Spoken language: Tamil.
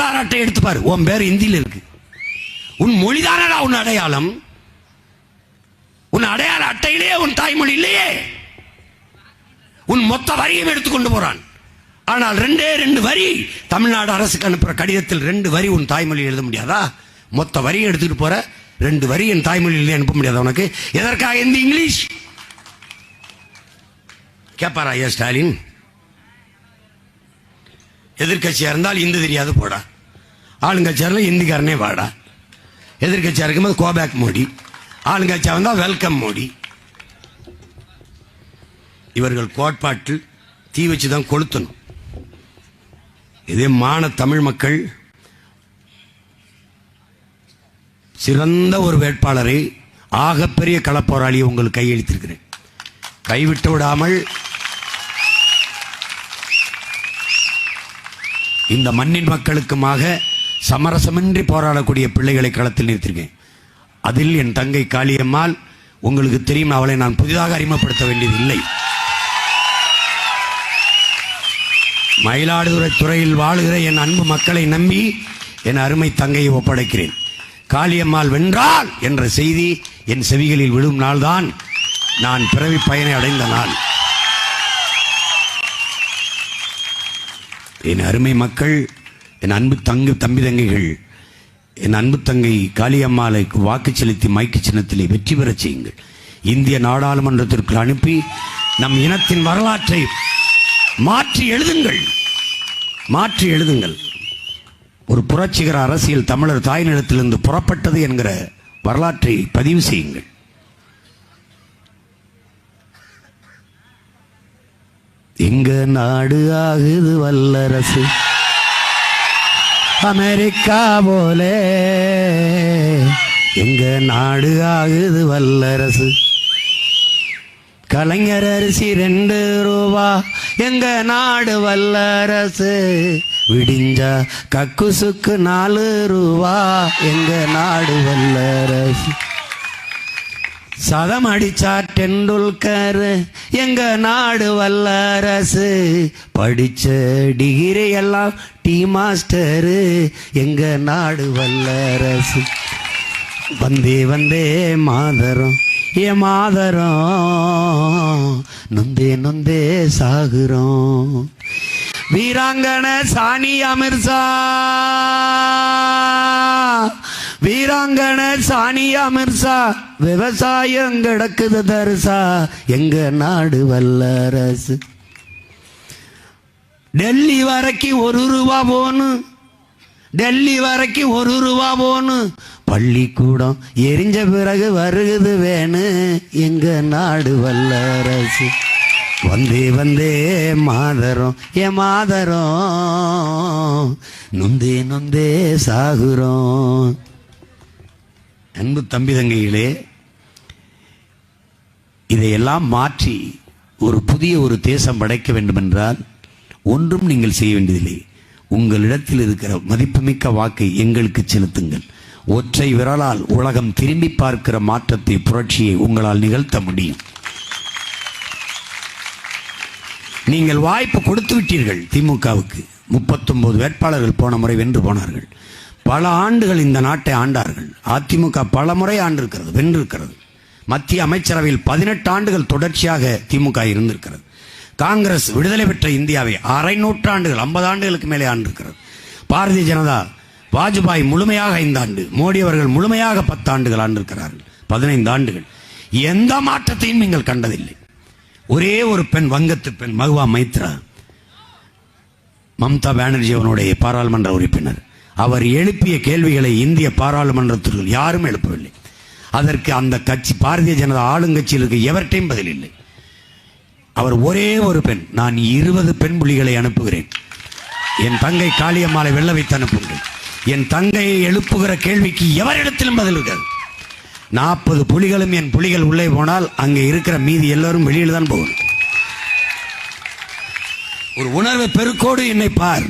ஆதார் அட்டை எடுத்துப்பாரு, உன் பேர் இந்தியில் இருக்கு. உன் மொழிதானடா உன் அடையாளம். உன் அடையாள அட்டையிலேயே உன் தாய்மொழி இல்லையே. உன் மொத்த வரியும் எடுத்துக்கொண்டு போறான். ஆனால் 2 வரி தமிழ்நாடு அரசுக்கு அனுப்புற கடிதத்தில் 2 வரி உன் தாய்மொழி எழுத முடியாதா? மொத்த வரியை எடுத்துட்டு போற, 2 வரி என் தாய்மொழியிலே அனுப்ப முடியாதா உனக்கு? எதற்காக இந்த இங்கிலீஷ் கேட்பாரா ஐயா ஸ்டாலின்? எதிர்கட்சியா இருந்தால் இந்தி தெரியாது போடா, ஆளுங்கட்சியாரில் இந்திக்காரனே வாடா. எதிர்கட்சியா இருக்கும்போது கோபேக் மோடி, ஆளுங்கட்சியா வந்தா வெல்கம் மோடி. இவர்கள் கோட்பாட்டில் தீ வச்சுதான் கொளுத்தணும். இதே மான தமிழ் மக்கள் சிறந்த ஒரு வேட்பாளரை, ஆகப்பெரிய களப்போராளியை உங்களுக்கு கையளித்திருக்கிறேன். கைவிட்டு விடாமல் இந்த மண்ணின் மக்களுக்குமாக சமரசமின்றி போராடக்கூடிய பிள்ளைகளை களத்தில் நிறுத்திருக்கேன். அதில் என் தங்கை காளியம்மாள், உங்களுக்கு தெரியும், அவளை நான் புதிதாக அறிமுகப்படுத்த வேண்டியதில்லை. மயிலாடுதுறை துறையில் வாழுகிற என் அன்பு மக்களை நம்பி என் அருமை தங்கையை ஒப்படைக்கிறேன். காளியம்மாள் வென்றால் என்ற செய்தி என் செவிகளில் விழும் நாள்தான் நான் பிறவி பயனை அடைந்த நாள். என் அருமை மக்கள், என் அன்பு தம்பி தங்கைகள், என் அன்பு தங்கை காளியம்மாளை வாக்கு செலுத்தி மைக்கு சின்னத்திலே வெற்றி பெறச் செய்யுங்கள். இந்திய நாடாளுமன்றத்திற்கு அனுப்பி நம் இனத்தின் வரலாற்றை மாற்றி எழுதுங்கள், மாற்றி எழுதுங்கள். ஒரு புரட்சிகர அரசியல் தமிழர் தாய் நிலத்திலிருந்து புறப்பட்டது என்கிற வரலாற்றை பதிவு செய்யுங்கள். எங்க நாடு ஆகுது வல்லரசு, அமெரிக்கா போலே எங்க நாடு ஆகுது வல்லரசு. கலைஞர் அரிசி 2 ரூபா, எங்க நாடு வல்லரசு. விடிஞ்சா கக்குசுக்கு 4 ரூபா, எங்க நாடு வல்லரசு. சதம் அடிச்சா டெண்டுல்கர், எங்க நாடு வல்லரசு. படிச்ச டிகிரி எல்லாம் டீ மாஸ்டரு, எங்க நாடு வல்லரசு. வந்தே வந்தே மாதரம் ஏ மாதரம், நொந்தே நொந்தே சாகுறோம். வீராங்கன சானியா மிர்சா, வீராங்கன சானியா மிர்சா, விவசாயம் கிடக்குது தரிசா, எங்க நாடு வல்லரசு. டெல்லி வரைக்கும் 1 ரூபா போனு, டெல்லி வரைக்கும் 1 ரூபா போனு. பள்ளிக்கூடம் எரிஞ்ச பிறகு வருகுது வேணு, எங்க நாடு வல்லரசு. வந்தே வந்தே மாதரம் ஏ மாதரம், நொந்தே நொந்தே சாகுறோம். அன்பு தம்பி தங்கைகளே, இதையெல்லாம் மாற்றி ஒரு புதிய ஒரு தேசம் படைக்க வேண்டும் என்றால் ஒன்றும் நீங்கள் செய்ய வேண்டியதில்லை. உங்களிடத்தில் இருக்கிற மதிப்புமிக்க வாக்கை எங்களுக்கு செலுத்துங்கள். ஒற்றை விரலால் உலகம் திரும்பி பார்க்கிற மாற்றத்தை, புரட்சியை உங்களால் நிகழ்த்த முடியும். நீங்கள் வாய்ப்பு கொடுத்து விட்டீர்கள். திமுகவுக்கு 39 வேட்பாளர்கள் போன முறை வென்று போனார்கள். பல ஆண்டுகள் இந்த நாட்டை ஆண்டார்கள். அதிமுக பல முறை ஆண்டிருக்கிறது, வென்றிருக்கிறது. மத்திய அமைச்சரவையில் 18 ஆண்டுகள் தொடர்ச்சியாக திமுக இருந்திருக்கிறது. காங்கிரஸ் விடுதலை பெற்ற இந்தியாவை அரை நூற்றாண்டுகள், 50 ஆண்டுகளுக்கு மேலே ஆண்டிருக்கிறது. பாரதிய ஜனதா, வாஜ்பாய் முழுமையாக 5 ஆண்டு, மோடி அவர்கள் முழுமையாக 10 ஆண்டுகள் ஆண்டிருக்கிறார்கள். 15 ஆண்டுகள் எந்த மாற்றத்தையும் நீங்கள் கண்டதில்லை. ஒரே ஒரு பெண், வங்கத்து பெண் மகுவா மைத்ரா, மம்தா பானர்ஜி அவனுடைய பாராளுமன்ற உறுப்பினர், அவர் எழுப்பிய கேள்விகளை இந்திய பாராளுமன்றத்திற்கு யாரும் எழுப்பவில்லை. அதற்கு அந்த கட்சி, பாரதிய ஜனதா ஆளுங்கட்சியில் இருக்க எவர்டையும் பதில் இல்லை. அவர் ஒரே ஒரு பெண், நான் 20 பெண் புலிகளை அனுப்புகிறேன், என் தங்கை காளியம்மாளை வெல்ல வைத்து அனுப்புங்கள். என் தங்கையை எழுப்புகிற கேள்விக்கு எவரிடத்திலும் பதில் இருக்காது. 40 புலிகளும் என் புலிகள் உள்ளே போனால் அங்கே இருக்கிற மீதி எல்லோரும் வெளியில் தான் போகணும். ஒரு உணர்வு பெருக்கோடு என்னை பார்.